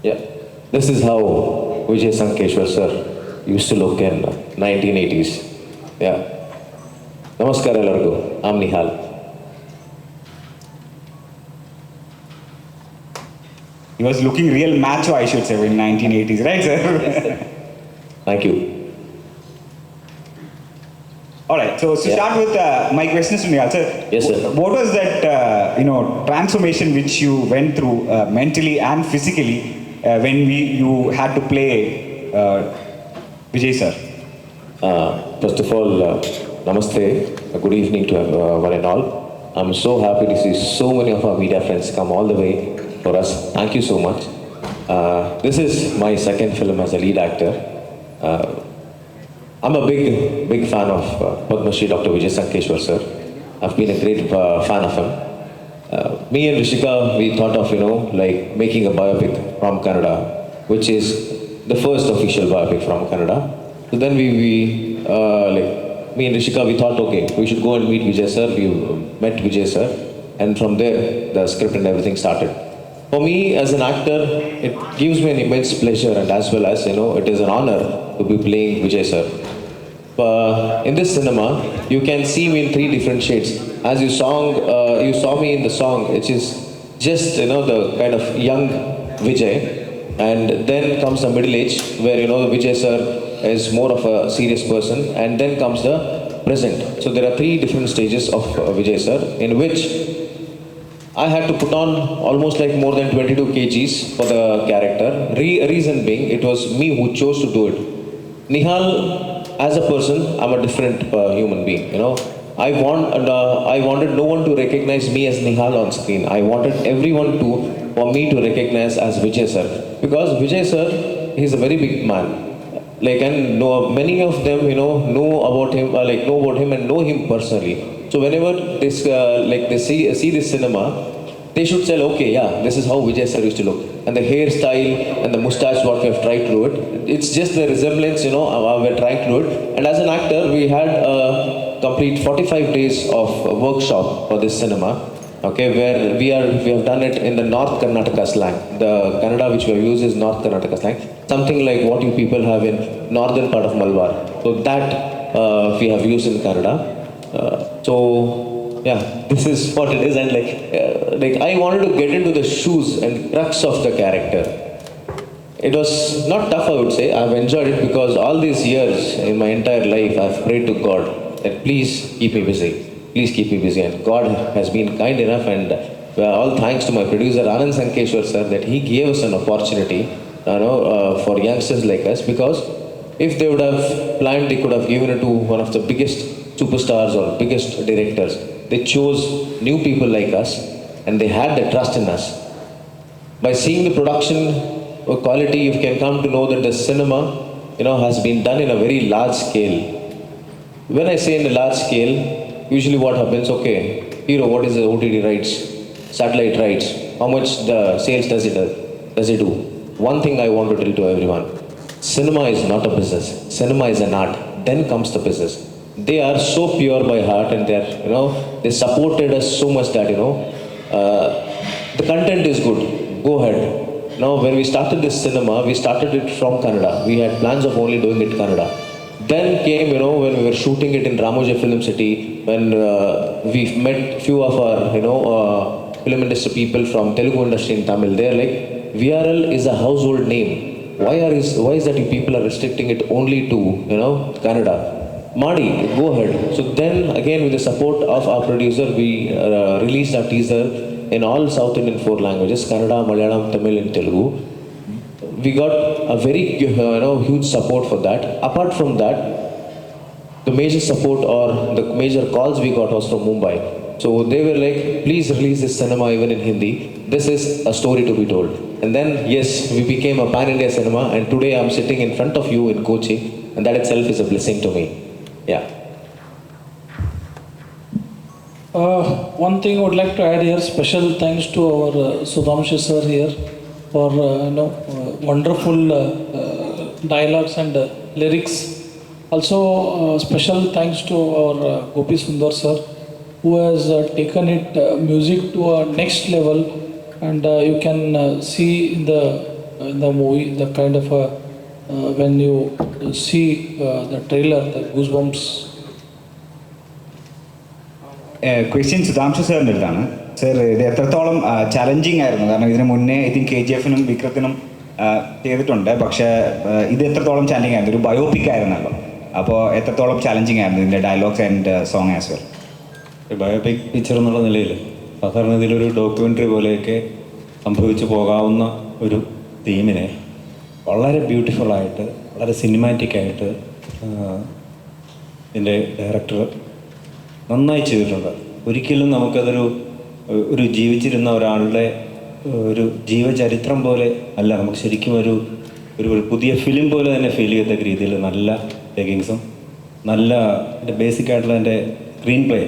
Yeah, this is how Vijay Sankeshwar sir used to look in 1980s. Yeah. Namaskar ellargu. I'm Nihal. He was looking real macho, I should say, in 1980s, right, sir? Yes, sir. Thank you. All right. So to start with my questions to Nihal, sir. Yes, sir. What was that transformation which you went through mentally and physically when you had to play Vijay sir? First of all, namaste. Good evening to one and all. I'm so happy to see so many of our media friends come all the way for us. Thank you so much. This is my second film as a lead actor. I'm a big fan of Padma Shri Dr. Vijay Sankeshwar sir. I've been a great fan of him. Me and Rishika, we thought of, like making a biopic from Canada, which is the first official biopic from Canada. So then me and Rishika, we thought, okay, we should go and meet Vijay sir. We met Vijay sir, and from there, the script and everything started. For me, as an actor, it gives me an immense pleasure, and as well as, it is an honor to be playing Vijay sir. In this cinema, you can see me in 3 different shades. As you saw me in the song, which is just, the kind of young Vijay, and then comes the middle age, where, Vijay sir is more of a serious person, and then comes the present. So there are 3 different stages of Vijay sir, in which I had to put on almost like more than 22 kgs for the character. Reason being, it was me who chose to do it. Nihal, as a person, I'm a different human being. I wanted no one to recognize me as Nihal on screen. I wanted everyone for me to recognize as Vijay sir, because Vijay sir, he's a very big man. And many of them, know about him and know him personally. So whenever this, they see this cinema, they should say, okay, yeah, this is how Vijay sir used to look. And the hairstyle and the mustache, what we have tried to do it, it's just the resemblance, we're trying to do it. And as an actor, we had a complete 45 days of workshop for this cinema, okay, where we have done it in the North Karnataka slang. The Kannada which we have used is North Karnataka slang, something like what you people have in northern part of Malbar. So that we have used in Kannada. This is what it is, and I wanted to get into the shoes and crux of the character. It was not tough, I would say. I've enjoyed it because all these years in my entire life, I've prayed to God that please keep me busy. Please keep me busy. And God has been kind enough, and all thanks to my producer, Anant Sankeshwar sir, that he gave us an opportunity, for youngsters like us, because if they would have planned, they could have given it to one of the biggest superstars or biggest directors. They chose new people like us, and they had the trust in us. By seeing the production quality, you can come to know that the cinema, has been done in a very large scale. When I say in a large scale, usually what happens, okay, hero, what is the OTT rights, satellite rights, how much the sales does it do? One thing I want to tell to everyone, cinema is not a business. Cinema is an art. Then comes the business. They are so pure by heart, and they supported us so much that, the content is good. Go ahead. Now, when we started this cinema, we started it from Kannada. We had plans of only doing it Kannada. Then came, when we were shooting it in Ramoja Film City, when we met few of our, film industry people from Telugu industry in Tamil. They're like, VRL is a household name. Why is that you people are restricting it only to, Kannada? Madi, go ahead. So then again, with the support of our producer, we released our teaser in all South Indian 4 languages, Kannada, Malayalam, Tamil and Telugu. We got a very huge support for that. Apart from that, the major support or the major calls we got was from Mumbai. So they were like, please release this cinema even in Hindi. This is a story to be told. And then, yes, we became a pan-India cinema, and today I'm sitting in front of you in Kochi, and that itself is a blessing to me. Yeah. One thing I would like to add here, special thanks to our Sudhamshu sir here for wonderful dialogues and lyrics. Also, special thanks to our Gopi Sundar sir, who has taken it music to a next level, and you can see in the in the movie, the kind of when you see the trailer, the goosebumps. Question Sudhanshu സാറിൻ്റെ അടുത്താണ്. Sir, ഇത് എത്രത്തോളം challenging ആയിരുന്നു? കാരണം ഇതിന് മുന്നേ I think KGF-നും വിക്രത്തിനും ചെയ്തിട്ടുണ്ട്, പക്ഷേ ഇത് എത്രത്തോളം ചലഞ്ചിങ് ആയിരുന്നു? ഒരു ബയോപിക് ആയിരുന്നല്ലോ, അപ്പോൾ എത്രത്തോളം ചലഞ്ചിങ് ആയിരുന്നു ഇതിൻ്റെ dialogues and song as well? Biopic picture എന്നുള്ള നിലയിൽ സാധാരണ ഇതിലൊരു ഡോക്യുമെൻ്ററി പോലെയൊക്കെ സംഭവിച്ചു പോകാവുന്ന ഒരു തീമിനെ വളരെ ബ്യൂട്ടിഫുള്ളായിട്ട്, വളരെ സിനിമാറ്റിക്കായിട്ട് ഇതിൻ്റെ ഡയറക്ടർ നന്നായി ചെയ്തിട്ടുണ്ട്. ഒരിക്കലും നമുക്കതൊരു ജീവിച്ചിരുന്ന ഒരാളുടെ ഒരു ജീവചരിത്രം പോലെ അല്ല, നമുക്ക് ശരിക്കും ഒരു പുതിയ ഫിലിം പോലെ തന്നെ ഫീൽ ചെയ്യത്തക്ക രീതിയിൽ നല്ല ടേക്കിങ്സും നല്ല ബേസിക് ആയിട്ടുള്ള എൻ്റെ സ്ക്രീൻ പ്ലേ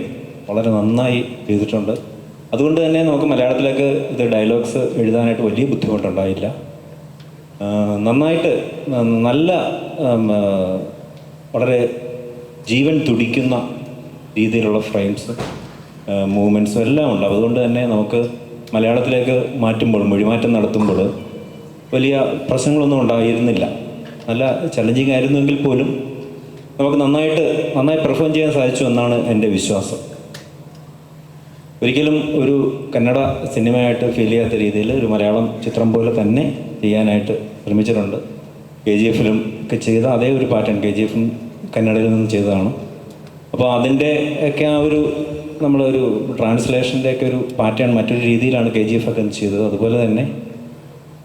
വളരെ നന്നായി ചെയ്തിട്ടുണ്ട്. അതുകൊണ്ട് തന്നെ നമുക്ക് മലയാളത്തിലേക്ക് ഇത് ഡയലോഗ്സ് എഴുതാനായിട്ട് വലിയ ബുദ്ധിമുട്ടുണ്ടായില്ല. നന്നായിട്ട് നല്ല വളരെ ജീവൻ തുടിക്കുന്ന രീതിയിലുള്ള ഫ്രെയിംസും മൂവ്മെൻറ്റ്സും എല്ലാം ഉണ്ട്. അതുകൊണ്ട് തന്നെ നമുക്ക് മലയാളത്തിലേക്ക് മാറ്റുമ്പോൾ, മൊഴിമാറ്റം നടത്തുമ്പോൾ വലിയ പ്രശ്നങ്ങളൊന്നും ഉണ്ടായിരുന്നില്ല. നല്ല ചലഞ്ചിങ് ആയിരുന്നെങ്കിൽ പോലും നമുക്ക് നന്നായി പെർഫോം ചെയ്യാൻ സാധിച്ചു എന്നാണ് എൻ്റെ വിശ്വാസം. ഒരിക്കലും ഒരു കന്നഡ സിനിമയായിട്ട് ഫീൽ ചെയ്യാത്ത രീതിയിൽ ഒരു മലയാളം ചിത്രം പോലെ തന്നെ ചെയ്യാനായിട്ട് ശ്രമിച്ചിട്ടുണ്ട്. KGF-ലും ഒക്കെ ചെയ്ത അതേ ഒരു പാറ്റേൺ KGF-ഉം കന്നഡയിൽ നിന്ന് ചെയ്തതാണ്. അപ്പോൾ അതിൻ്റെ ഒക്കെ നമ്മളൊരു ട്രാൻസ്ലേഷൻ്റെ ഒക്കെ ഒരു പാറ്റേൺ മറ്റൊരു രീതിയിലാണ് KGF ഒക്കെ ചെയ്തത്. അതുപോലെ തന്നെ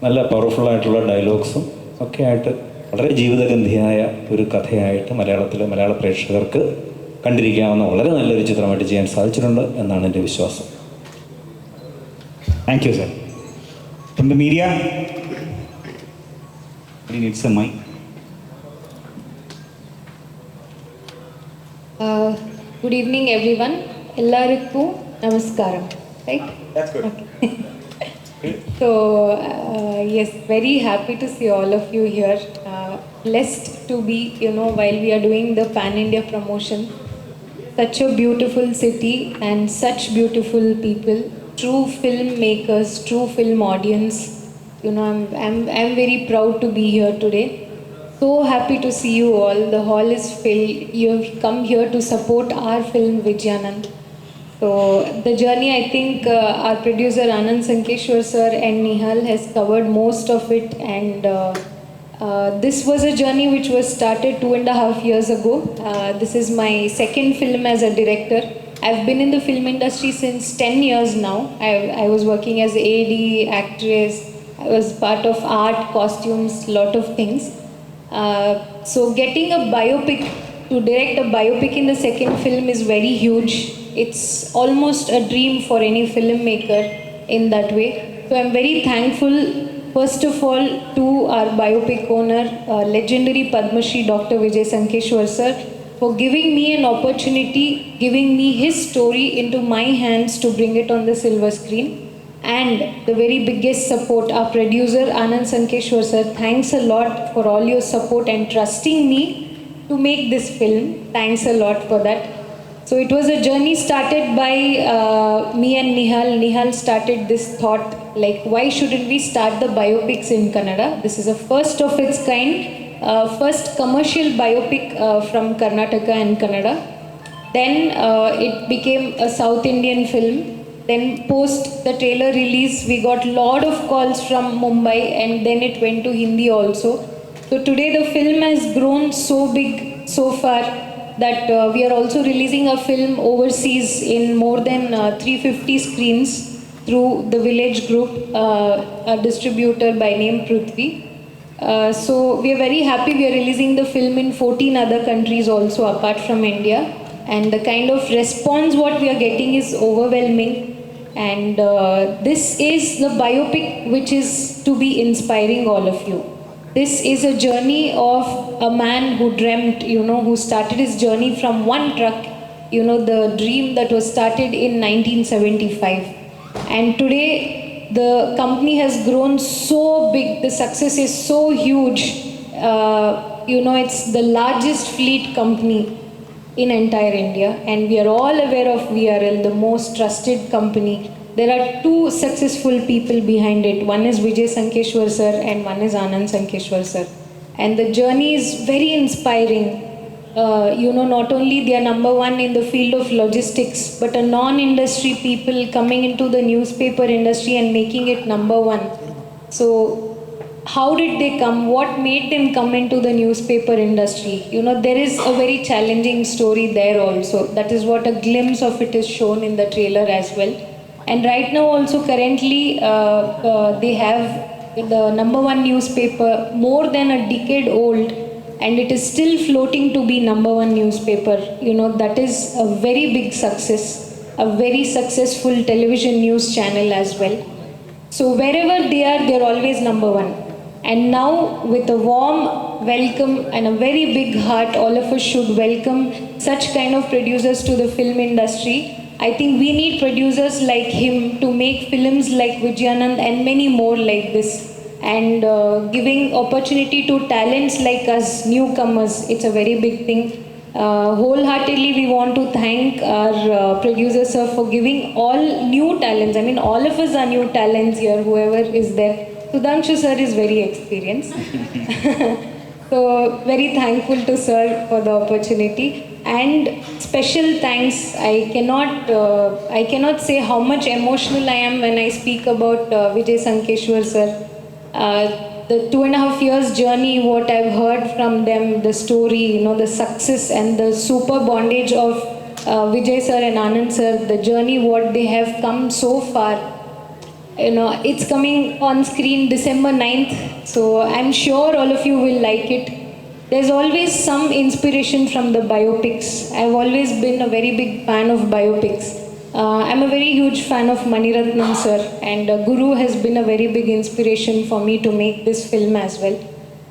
നല്ല പവർഫുള്ളായിട്ടുള്ള ഡയലോഗ്സും ഒക്കെ ആയിട്ട് വളരെ ജീവിതഗന്ധിയായ ഒരു കഥയായിട്ട് മലയാള പ്രേക്ഷകർക്ക് കണ്ടിരിക്കാവുന്ന വളരെ നല്ലൊരു ചിത്രമായിട്ട് ചെയ്യാൻ സാധിച്ചിട്ടുണ്ട് എന്നാണ് എൻ്റെ വിശ്വാസം. Thank you sir. From the media, needs a mic. Good evening, everyone. Ellarikku namaskaram. Right? That's good. Okay. So, yes, very happy to see all of you here. Blessed to be, while we are doing the Pan India promotion, such a beautiful city and such beautiful people, true filmmakers, true film audience. I'm very proud to be here today. So happy to see you all. The hall is filled. You have come here to support our film Vijayanand. So the journey, I think our producer Anant sir and Nihal has covered most of it, and this was a journey which was started 2.5 years ago. This is my second film as a director. I've been in the film industry since 10 years now. I was working as AD, actress. I was part of art, costumes, lot of things. So getting a biopic, to direct a biopic in the second film is very huge. It's almost a dream for any filmmaker in that way. So I'm very thankful, first of all, to our biopic owner, legendary Padma Shri Dr. Vijay sir, for giving me an opportunity, giving me his story into my hands to bring it on the silver screen. And the very biggest support, our producer Anant sir, thanks a lot for all your support and trusting me to make this film. Thanks a lot for that. So it was a journey started by me and Nihal. Nihal started this thought, like, why shouldn't we start the biopics in Kannada? This is a first of its kind, first commercial biopic from Karnataka and Kannada. Then it became a South Indian film. Then post the trailer release, we got lot of calls from Mumbai, and then it went to Hindi also. So today the film has grown so big so far that we are also releasing a film overseas in more than 350 screens through the Village Group, a distributor by name Prithvi. So we are very happy. We are releasing the film in 14 other countries also apart from India, and the kind of response what we are getting is overwhelming. And this is the biopic which is to be inspiring all of you. This is a journey of a man who dreamt, who started his journey from one truck, the dream that was started in 1975. And today the company has grown so big, the success is so huge. It's the largest fleet company in entire India, and we are all aware of VRL, the most trusted company. there are two successful people behind it. One is Vijay Sankeshwar sir and one is Anant Sankeshwar sir. And the journey is very inspiring. Not only they are number one in the field of logistics, but a non-industry people coming into the newspaper industry and making it number one. So how did they come? What made them come into the newspaper industry? There is a very challenging story there also. That is what a glimpse of it is shown in the trailer as well. And right now also currently they have the number one newspaper, more than a decade old, and it is still floating to be number one newspaper. That is a very big success, a very successful television news channel as well. So wherever they are, they're always number one. And now with a warm welcome and a very big heart, all of us should welcome such kind of producers to the film industry. I think we need producers like him to make films like Vijayanand and many more like this. And giving opportunity to talents like us, newcomers, it's a very big thing. Wholeheartedly we want to thank our producer sir for giving all new talents. I mean, all of us are new talents here, whoever is there. Sudhanshu sir is very experienced. So very thankful to sir for the opportunity, and special thanks. I cannot say how much emotional I am when I speak about Vijay Sankeshwar sir. The 2.5 years journey, what I've heard from them, the story, the success and the super bondage of Vijay sir and Anand sir, the journey, what they have come so far. It's coming on screen December 9th, so I'm sure all of you will like it. There's always some inspiration from the biopics. I've always been a very big fan of biopics. I'm a very huge fan of Maniratnam sir, and Guru has been a very big inspiration for me to make this film as well.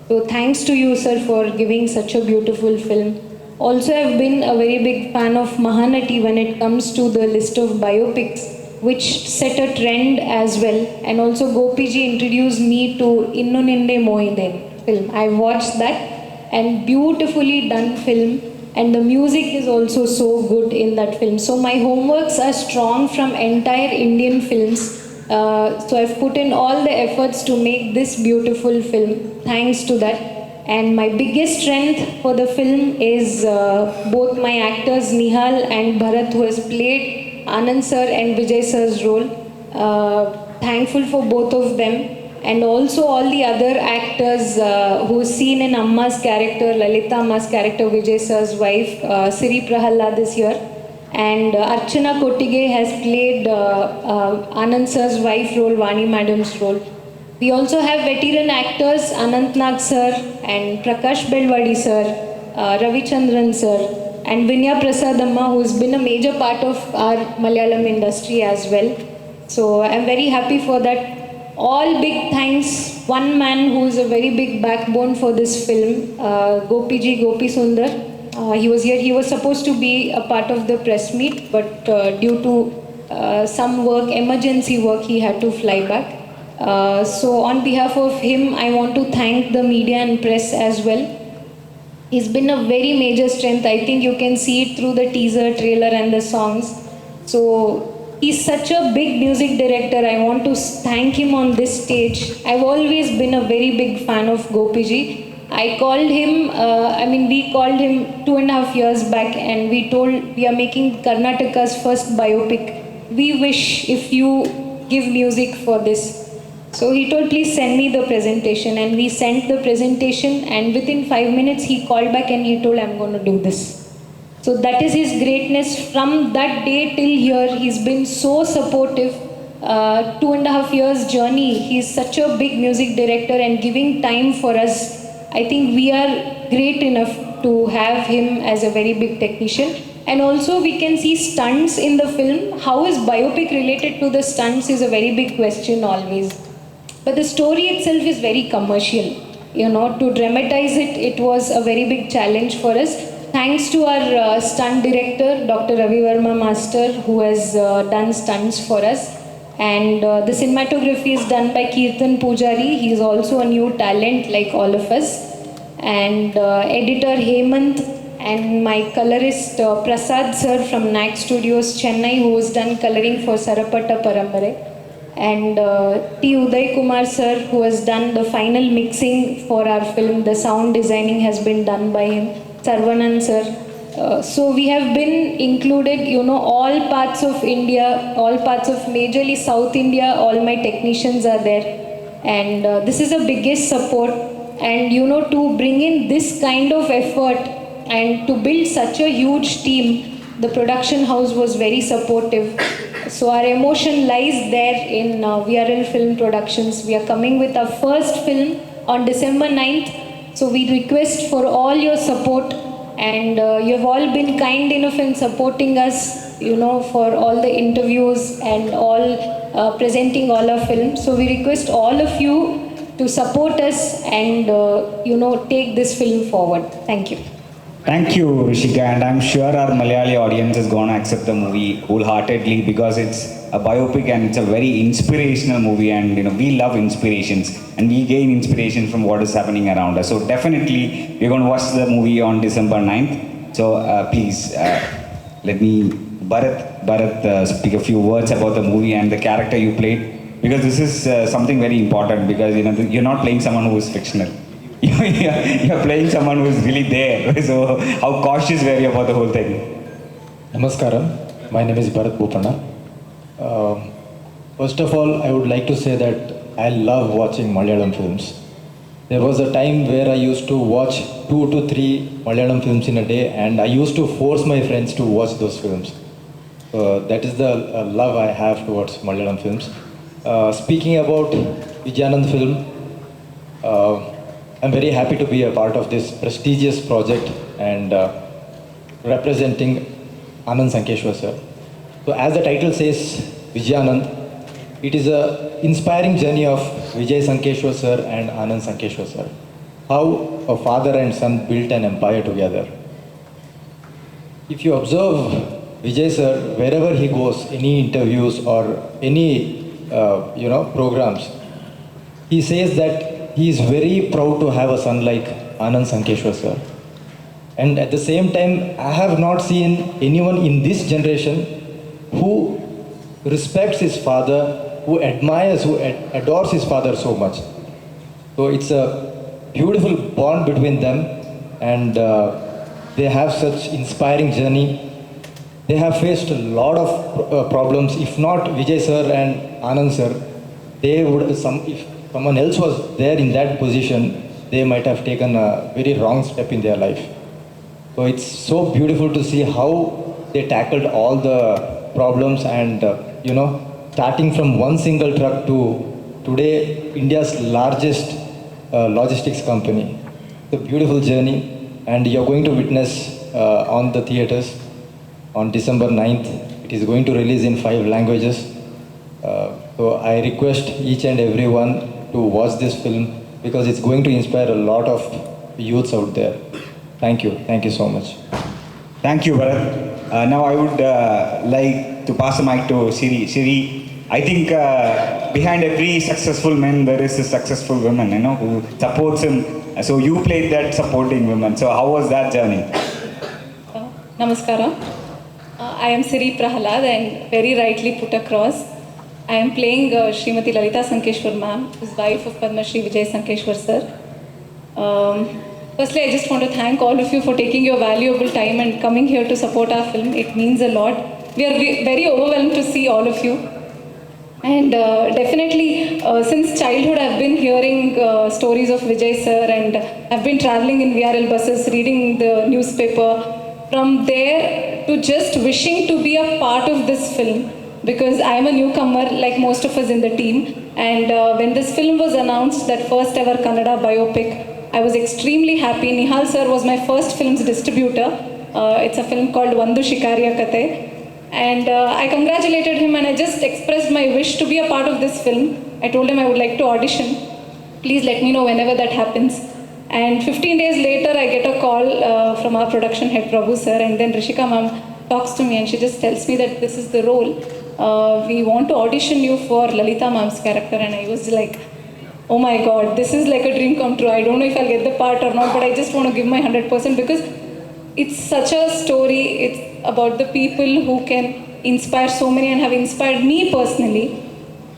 So thanks to you sir for giving such a beautiful film. Also, I've been a very big fan of Mahanati when it comes to the list of biopics, which set a trend as well. And also Gopi ji introduced me to Innu Ninde Moyinde film. I watched that, and beautifully done film, and the music is also so good in that film. So my homeworks are strong from entire Indian films. So I've put in all the efforts to make this beautiful film. Thanks to that. And my biggest strength for the film is both my actors Nihal and Bharath, who has played Anand sir and Vijay sir's role. Thankful for both of them, and also all the other actors who's seen in Amma's character, Lalita Amma's character, Vijay sir's wife. Siri Prahlad is here, and Archana Kottige has played Anand sir's wife role, Vani madam's role. We also have veteran actors Anant sir and Prakash Belawadi sir, Ravichandran sir, and Vinaya Prasad Amma, who has been a major part of our Malayalam industry as well. So I'm very happy for that. All big thanks. One man who is a very big backbone for this film, Gopi Sundar. He was here. He was supposed to be a part of the press meet, but due to some work, emergency work, he had to fly back. So on behalf of him, I want to thank the media and press as well. He's been a very major strength. I think you can see it through the teaser, trailer and the songs. So he's such a big music director. I want to thank him on this stage. I've always been a very big fan of Gopi ji. We called him 2.5 years back, and we told we are making Karnataka's first biopic. We wish if you give music for this. So he told, please send me the presentation, and we sent the presentation, and within 5 minutes he called back and he told, I'm going to do this. So that is his greatness. From that day till here, he's been so supportive. 2.5 years journey, he's such a big music director and giving time for us. I think we are great enough to have him as a very big technician. And also we can see stunts in the film. How is biopic related to the stunts is a very big question always. But the story itself is very commercial. To dramatize it, it was a very big challenge for us. Thanks to our stunt director, Dr. Ravi Verma Master, who has done stunts for us. And the cinematography is done by Keerthana Pujari. He is also a new talent like all of us. And editor Hemant and my colorist Prasad sir from Nag Studios, Chennai, who has done coloring for Sarapatta Parambare. And T. Uday Kumar sir, who has done the final mixing for our film. The sound designing has been done by him. Sarvanan sir. So we have been included, all parts of India, all parts of majorly South India, all my technicians are there. And this is the biggest support. And to bring in this kind of effort and to build such a huge team, the production house was very supportive. So our emotion lies there in VRL Film Productions. We are coming with our first film on December 9th. So we request for all your support, and you have all been kind enough in supporting us, for all the interviews and all presenting all our films. So we request all of you to support us and take this film forward. Thank you. Thank you, Rishika, and I'm sure our Malayali audience is going to accept the movie wholeheartedly because it's a biopic and it's a very inspirational movie, and we love inspirations and we gain inspiration from what is happening around us. So definitely we're going to watch the movie on December 9th. So please let me, Bharat speak a few words about the movie and the character you played, because this is something very important, because you're not playing someone who is fictional. You're playing someone who is really there. So how cautious were you about the whole thing? Namaskaram. My name is Bharat Bopanna. First of all, I would like to say that I love watching Malayalam films. There was a time where I used to watch 2 to 3 Malayalam films in a day, and I used to force my friends to watch those films. That is the love I have towards Malayalam films. Speaking about Vijayanand film, I'm very happy to be a part of this prestigious project and representing Anant Sankeshwar sir. So as the title says, Vijayanand, it is an inspiring journey of Vijay Sankeshwar sir and Anant Sankeshwar sir. How a father and son built an empire together. If you observe Vijay sir, wherever he goes, any interviews or any programs, he says that he is very proud to have a son like Anant Sankeshwar sir. And at the same time, I have not seen anyone in this generation who respects his father, who admires, who adores his father so much. So it's a beautiful bond between them, and they have such inspiring journey. They have faced a lot of problems. If not Vijay sir and Anand sir, they would, if someone else was there in that position, they might have taken a very wrong step in their life. So it's so beautiful to see how they tackled all the problems, and starting from one single truck to today India's largest logistics company. It's a beautiful journey, and you're going to witness on the theaters on December 9th. It is going to release in 5 languages. So I request each and everyone to watch this film, because it's going to inspire a lot of youths out there. Thank you. Thank you so much. Thank you, Bharat. Now I would like to pass the mic to Siri. Siri, I think behind every successful man there is a successful woman, who supports him. So you played that supporting woman. So how was that journey? Namaskara. I am Siri Prahlad, and very rightly put across, I am playing Srimati Lalita Sankeshwar ma'am, who's wife of Padma Shri Vijay Sankeshwar sir. Firstly, I just want to thank all of you for taking your valuable time and coming here to support our film. It means a lot. We are very overwhelmed to see all of you. And definitely, since childhood, I've been hearing stories of Vijay sir, and I've been traveling in VRL buses, reading the newspaper. From there to just wishing to be a part of this film, because I am a newcomer like most of us in the team. And when this film was announced, that first ever Kannada biopic, I was extremely happy. Nihal sir was my first film's distributor. It's a film called Vandu Shikariya Kate. And I congratulated him, and I just expressed my wish to be a part of this film. I told him I would like to audition. Please let me know whenever that happens. And 15 days later, I get a call from our production head, Raghu sir, and then Rishika ma'am talks to me, and she just tells me that this is the role. We want to audition you for Lalita ma'am's character. And I was like, oh my God, this is like a dream come true. I don't know if I'll get the part or not, but I just want to give my 100%, because it's such a story. It's about the people who can inspire so many and have inspired me personally.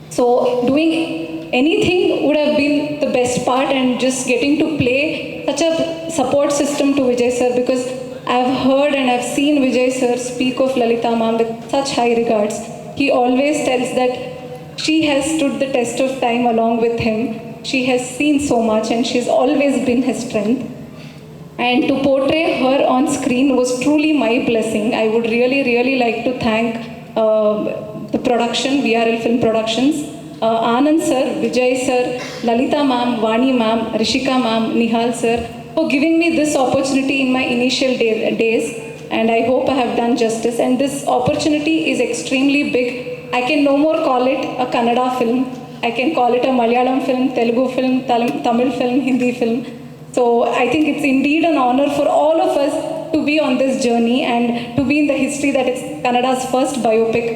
So doing anything would have been the best part, and just getting to play such a support system to Vijay sir, because I've heard and I've seen Vijay sir speak of Lalita ma'am with such high regards. He always tells that she has stood the test of time along with him. She has seen so much and she's always been his strength. And to portray her on screen was truly my blessing. I would really, really like to thank the production, VRL Film Productions, Anant sir, Vijay sir, Lalita ma'am, Vani ma'am, Rishika ma'am, Nihal sir, for giving me this opportunity in my initial days. And I hope I have done justice. And this opportunity is extremely big. I can no more call it a Kannada film. I can call it a Malayalam film, Telugu film, Tamil film, Hindi film. So I think it's indeed an honor for all of us to be on this journey and to be in the history that is Kannada's first biopic.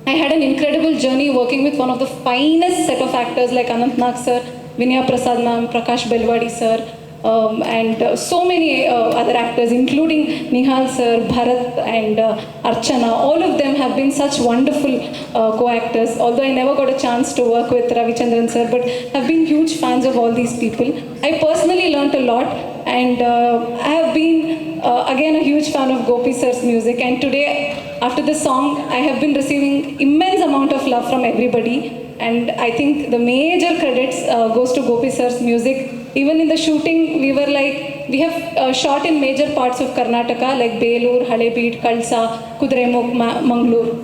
I had an incredible journey working with one of the finest set of actors like Anant sir, Vinaya Prasad ma'am, Prakash Belawadi sir, and so many other actors, including Nihal sir, Bharat and Archana. All of them have been such wonderful co-actors, although I never got a chance to work with Ravichandran sir, but have been huge fans of all these people. I personally learnt a lot, and I have been again a huge fan of Gopi sir's music, and today after this song I have been receiving immense amount of love from everybody. And I think the major credits goes to Gopi sir's music. Even in the shooting, we have shot in major parts of Karnataka like Belur, Halebeed, Kalsa, Kudremukh, Mangalore.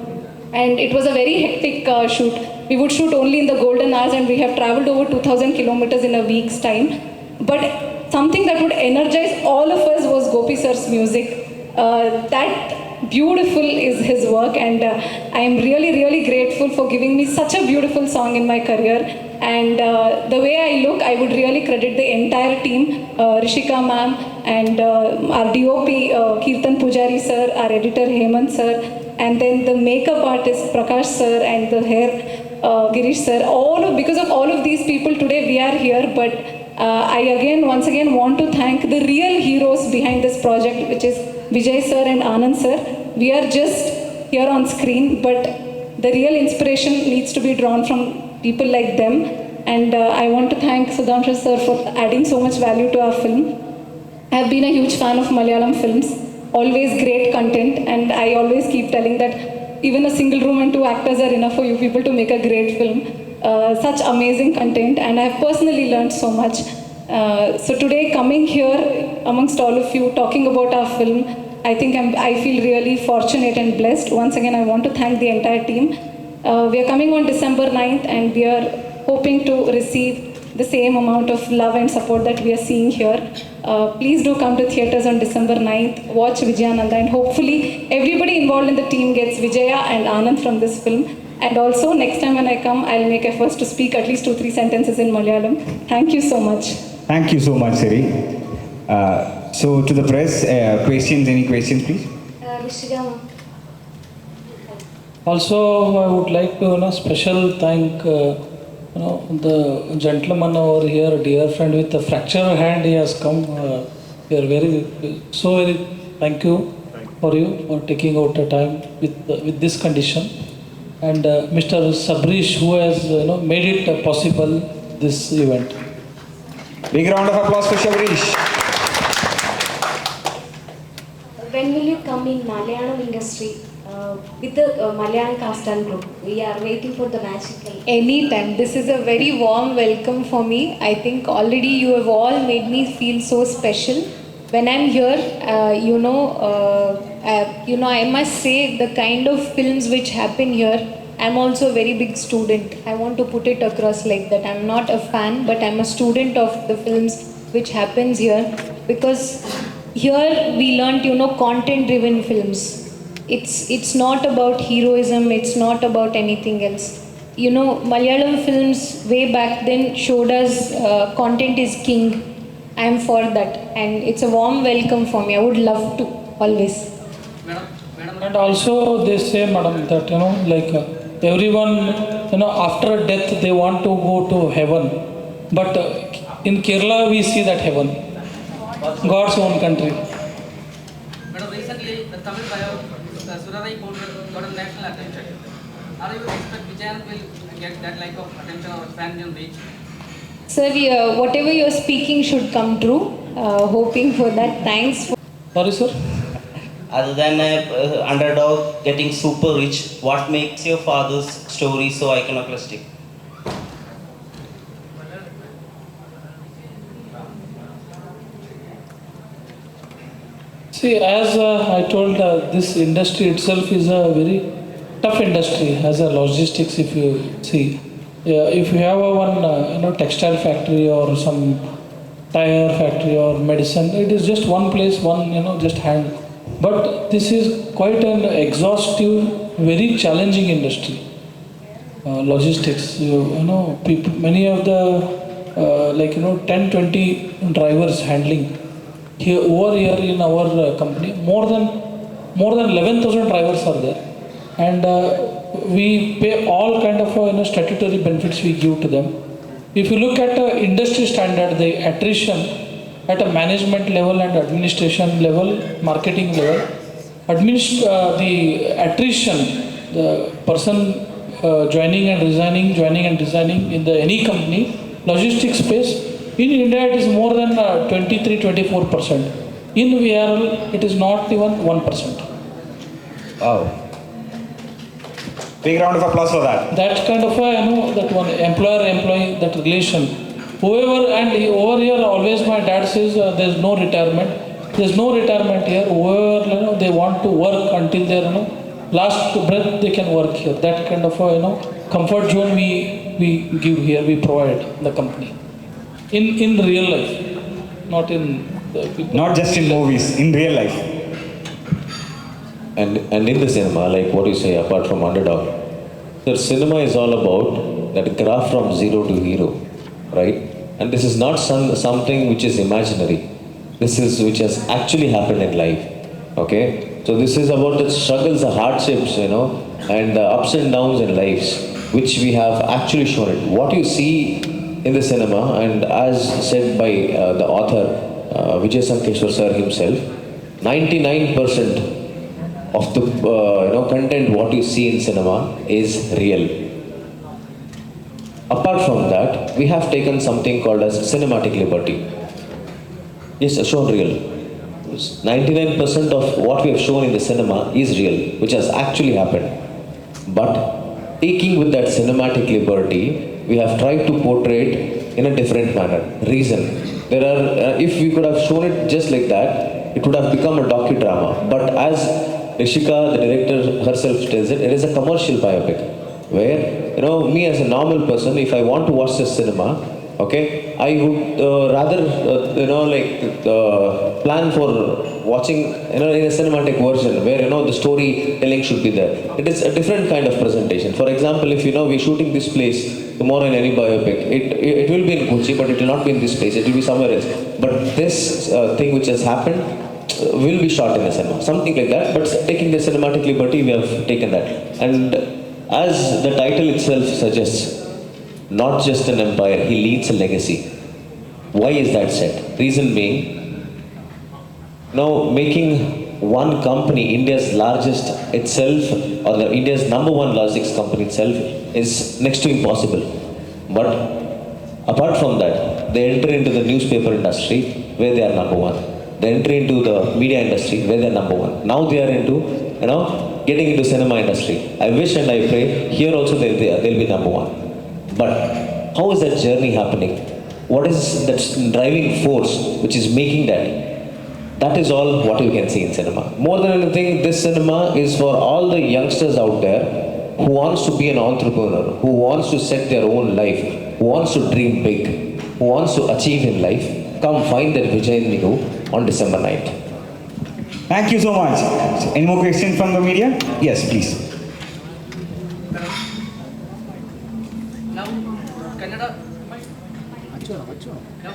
And it was a very hectic shoot. We would shoot only in the golden hours, and we have traveled over 2,000 kilometers in a week's time. But something that would energize all of us was Gopi sir's music. That beautiful is his work, and I am really, really grateful for giving me such a beautiful song in my career. And the way I look, I would really credit the entire team, Rishika ma'am, and our DOP, Keerthana Pujari sir, our editor Hemant sir, and then the makeup artist Prakash sir, and the hair Girish sir. Because of all of these people, today we are here. But I once again want to thank the real heroes behind this project, which is Vijay sir and Anand sir. We are just here on screen, but the real inspiration needs to be drawn from people like them. And I want to thank Sudhamshu sir for adding so much value to our film. I have been a huge fan of Malayalam films, always great content, and I always keep telling that even a single room and 2 actors are enough for you people to make a great film. Such amazing content, and I have personally learned so much. So today, coming here amongst all of you, talking about our film, I feel really fortunate and blessed. Once again, I want to thank the entire team. We are coming on December 9th, and we are hoping to receive the same amount of love and support that we are seeing here. Please do come to theatres on December 9th, watch Vijayanand, and hopefully everybody involved in the team gets Vijaya and Anant from this film. And also, next time when I come, I'll make efforts to speak at least 2-3 sentences in Malayalam. Thank you so much. Thank you so much, Siri. So to the press, questions, any questions please? Rishika. Also, I would like to special thank the gentleman over here, dear friend with a fractured hand. He has come. We are very thank you for taking out the time with this condition. And Mr. Sabrish, who has made it possible, this event. Big round of applause for Sabrish. When will you come in Malayalam industry with the Malayalam cast and group? We are waiting for the magical. Anytime. This is a very warm welcome for me. I think already you have all made me feel so special. When I'm here, I must say the kind of films which happen here, I'm also a very big student. I want to put it across like that. I'm not a fan, but I'm a student of the films which happens here, because here we learnt, content-driven films. It's not about heroism. It's not about anything else. Malayalam films way back then showed us content is king. I am for that, and it's a warm welcome for me. I would love to always. And also they say, madam, that everyone, after death they want to go to heaven, but in Kerala we see that heaven, God's own country. recently the Tamil bio, Surarai portrait got a national attention. Are you expect Vijayanand will get that like of attention or fan reach? Sir, whatever you're speaking should come true. Hoping for that. Thanks. Sorry, sir. Other than a underdog getting super rich, what makes your father's story so iconoclastic? See, as I told, this industry itself is a very tough industry as a logistics. If you see, if you have a one textile factory or some tire factory or medicine, it is just one place, one just hand. But this is quite an exhaustive, very challenging industry. Logistics, people, many of the 10, 20 drivers handling. Here, over here in our company, more than 11,000 drivers are there, and we pay all kind of statutory benefits we give to them. If you look at industry standard, the attrition at a management level and administration level, marketing level, the attrition, the person joining and resigning in the any company, logistics space. In India, it is more than 23-24%. In VRL, it is not even 1%. Wow. Big round of applause for that. That kind of that one employer-employee, that relation. Whoever, and over here, always my dad says there is no retirement. There is no retirement here. Whoever they want to work until their last breath, they can work here. That kind of comfort zone we give here, we provide the company. In real life, not in the people. Not just in movies, in real life. And in the cinema, like what you say, apart from underdog, the cinema is all about that graph from zero to hero, right? And this is not something which is imaginary. This is which has actually happened in life, okay? So this is about the struggles, the hardships, and the ups and downs in lives, which we have actually shown it. What you see in the cinema, and as said by the author, Vijay Sankeshwar sir himself, 99% of the content what you see in cinema is real. Apart from that, we have taken something called as cinematic liberty. Yes, shown real. 99% of what we have shown in the cinema is real, which has actually happened. But taking with that cinematic liberty, we have tried to portray it in a different manner. Reason, there are, if we could have shown it just like that, it would have become a docudrama. But as Rishika, the director herself tells it, it is a commercial biopic. Where, me as a normal person, if I want to watch the cinema, okay, I would rather, plan for watching, in a cinematic version where, the storytelling should be there. It is a different kind of presentation. For example, if, we're shooting this place tomorrow in any biopic, it will be in Kochi, but it will not be in this place, it will be somewhere else. But this thing which has happened will be shot in the cinema. Something like that, but taking the cinematic liberty, we have taken that. And as the title itself suggests, not just an empire, he leads a legacy. Why is that said? Reason being, making one company, India's largest itself, or India's #1 logistics company itself, is next to impossible. But apart from that, they enter into the newspaper industry where they are #1. They enter into the media industry where they are #1. Now they are into, getting into cinema industry. I wish and I pray here also they'll be #1. But how is that journey happening? What is that driving force which is making that? That is all what you can see in cinema. More than anything, this cinema is for all the youngsters out there who wants to be an entrepreneur, who wants to set their own life, who wants to dream big, who wants to achieve in life. Come find that Vijayanand on December 9th. Thank you so much. Any more questions from the media? Yes, please. Now,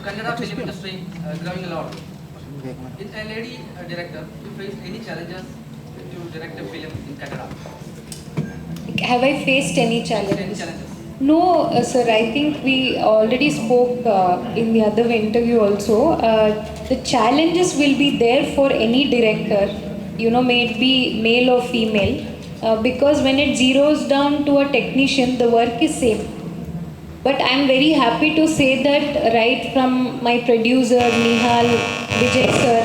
Kannada film industry growing a lot. In a lady director, you face any challenges to direct a film in Kannada? Have I faced any challenges? Any challenges? No, sir. I think we already spoke in the other interview also. The challenges will be there for any director may it be male or female, because when it zeroes down to a technician, the work is same. But I'm very happy to say that right from my producer, Nihal, Vijay sir,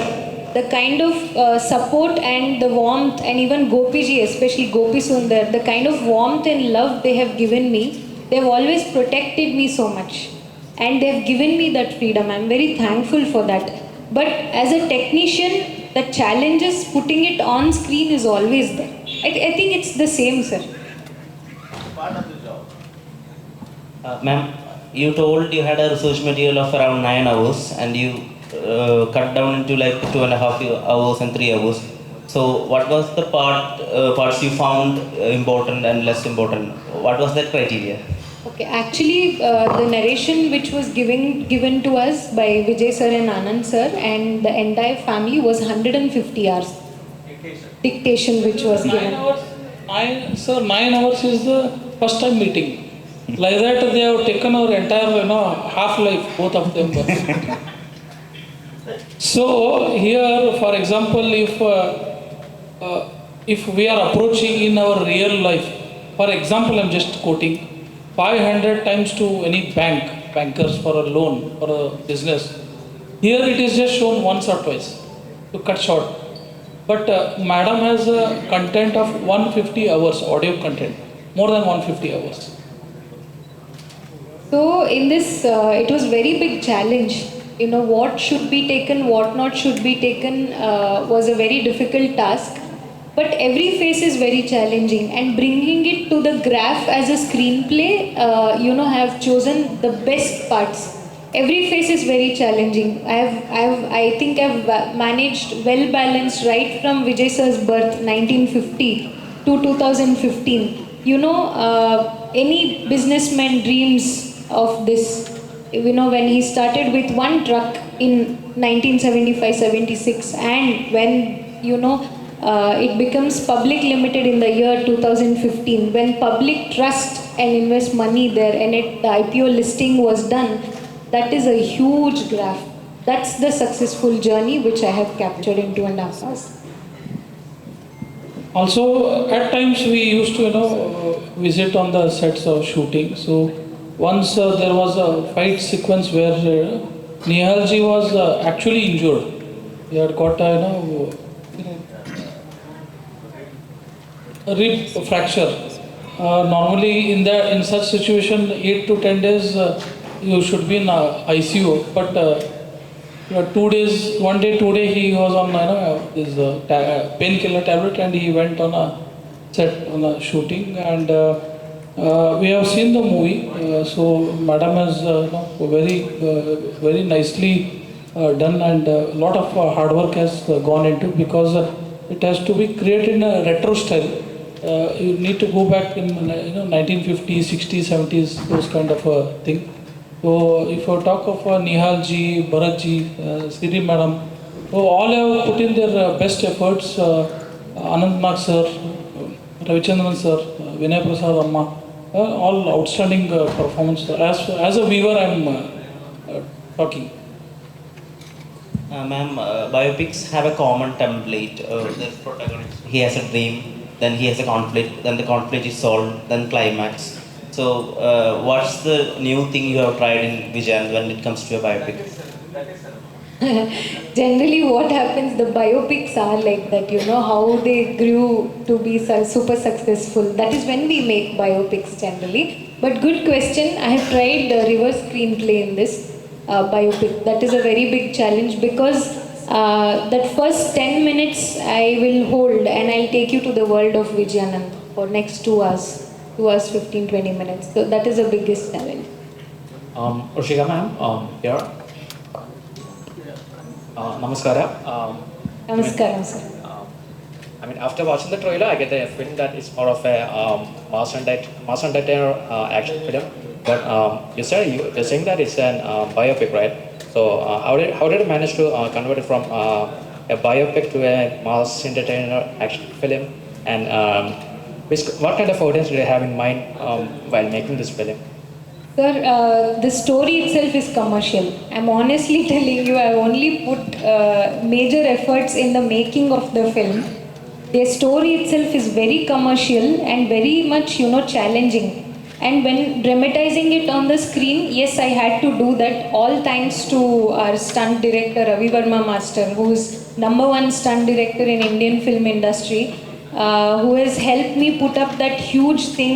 the kind of support and the warmth, and even Gopi ji, especially Gopi Sundar, the kind of warmth and love they have given me, they've always protected me so much. And they've given me that freedom. I'm very thankful for that. But as a technician, the challenges putting it on screen is always there. I think it's the same, sir. Ma'am, you told you had a research material of around 9 hours and you cut down into like 2.5 hours and 3 hours. So what was the parts you found important and less important? What was that criteria? Okay, actually the narration which was given to us by Vijay sir and Anant sir and the entire family was 150 hours. Dictation which was 9 given. hours, 9 hours is the first time meeting. Like that they have taken our entire, half life, both of them. So here, for example, if we are approaching in our real life, for example, I'm just quoting, 500 times to any bankers for a loan or a business. Here it is just shown once or twice to cut short. But madam has a content of 150 hours, audio content, more than 150 hours. So in this, it was very big challenge. What should be taken, what not should be taken was a very difficult task. But every face is very challenging, and bringing it to the graph as a screenplay, I have chosen the best parts. Every face is very challenging. I think I've managed well balanced right from Vijay sir's birth, 1950 to 2015. Any businessman dreams of this. When he started with one truck in 1975-76, and when it becomes public limited in the year 2015, when public trust and invest money there, and the IPO listing was done, that is a huge graph. That's the successful journey which I have captured in 2.5 hours. Also, at times we used to, visit on the sets of shooting. So once there was a fight sequence where Nihal ji was actually injured. He had got a rib fracture. Normally in such situation 8 to 10 days you should be in ICU, but 2 days, 1 day, 2 day he was on this painkiller tablet, and he went on a set on a shooting, and we have seen the movie. So madam has very nicely done, and a lot of hard work has gone into, because it has to be created in a retro style. You need to go back in 1950s, 60s, 70s, those kind of a thing. So if you talk of Nihal ji, Bharat ji, Siri madam, so all have put in their best efforts. Anant sir, Ravichandran sir, Vinaya Prasad Amma, all outstanding performance. As a viewer, I am talking. Ma'am, biopics have a common template. The protagonist, he has a dream, then he has a conflict, then the conflict is solved, then climax. So, what's the new thing you have tried in Vijayanand when it comes to a biopic? Generally, what happens, the biopics are like that, how they grew to be super successful. That is when we make biopics generally. But good question. I have tried the reverse screenplay in this biopic. That is a very big challenge, because that first 10 minutes I will hold and I'll take you to the world of Vijayanand for next 2 hours. 2 hours, 15, 20 minutes. So that is the biggest challenge. Rishika ma'am, here. Namaskara. Namaskaram, sir. After watching the trailer, I get the feeling that it's more of a mass entertainer action film. But you're saying that it's an biopic, right? So how did you manage to convert it from a biopic to a mass entertainer action film? And what kind of audience do you have in mind while making this film? Sir, the story itself is commercial. I'm honestly telling you, I only put major efforts in the making of the film. Their story itself is very commercial and very much, challenging. And when dramatizing it on the screen, yes, I had to do that. All thanks to our stunt director Ravi Verma Master, who is #1 stunt director in Indian film industry, who has helped me put up that huge thing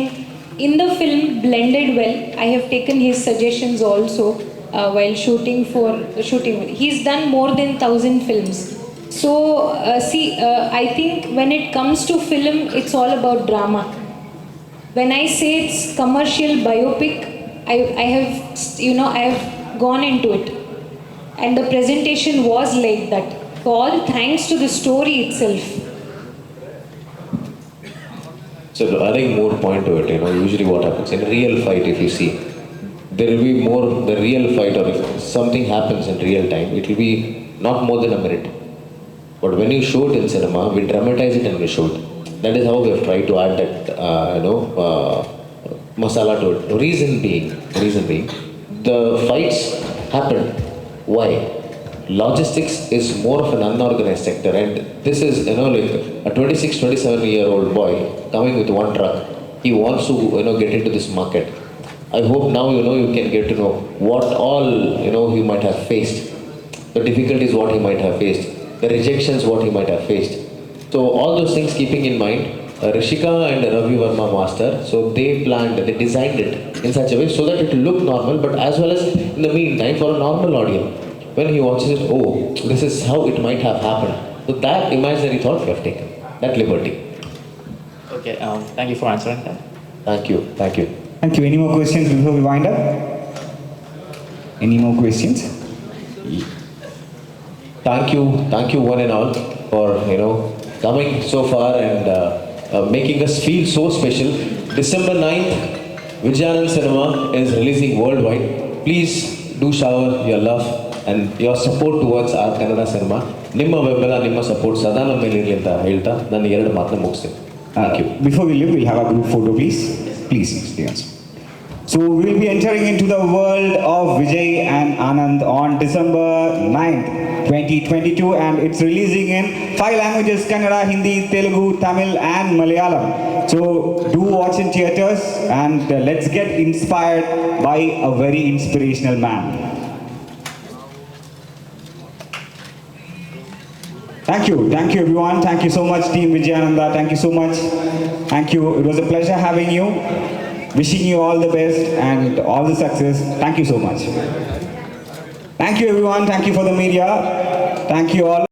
in the film, blended well. I have taken his suggestions also while shooting. He's done more than 1,000 films. So I think when it comes to film, it's all about drama. When I say it's commercial biopic, I have gone into it, and the presentation was like that. So all thanks to the story itself. So adding more point to it, usually what happens in a real fight, if you see, there will be more the real fight, or if something happens in real time, it will be not more than a minute. But when you shoot in cinema, we dramatize it and we shoot. That is how we have tried to add that, masala to it. Reason being, the fights happen. Why? Logistics is more of an unorganized sector, and this is, like a 26, 27-year-old boy coming with one truck. He wants to, get into this market. I hope now, you can get to know what all, he might have faced. The difficulties what he might have faced. The rejections what he might have faced. So all those things keeping in mind, Rishika and Ravi Verma Master, so they designed it in such a way so that it will look normal, but as well as in the meantime for a normal audience, when he watches it, oh, this is how it might have happened. So that imaginary thought we have taken, that liberty. Okay, thank you for answering that. Thank you. Thank you. Any more questions before we wind up? Any more questions? Thank you one and all for, coming so far and making us feel so special. December 9th, Vijayanand Cinema is releasing worldwide. Please do shower your love and your support towards our Kannada cinema. Nimma ಬೆಂಬಲ, ನಿಮ್ಮ support ಸದಾ ನಮ್ಮ ಮೇಲೆ ಇರಲಿ ಅಂತ ಹೇಳ್ತಾ ನಾನು 2 ಮಾತನ್ನ ಮುಗಿಸ್ತೇನೆ. Thank you. Before we leave, we'll have a group photo, please. Please, students. So we will be entering into the world of Vijay and Anant on December 9th, 2022, and it's releasing in 5 languages: Kannada, Hindi, Telugu, Tamil and Malayalam. So do watch in theaters and let's get inspired by a very inspirational man. Thank you everyone. Thank you so much, Team Vijayananda. Thank you so much. Thank you. It was a pleasure having you. Wishing you all the best and all the success. Thank you so much. Thank you everyone. Thank you for the media. Thank you all.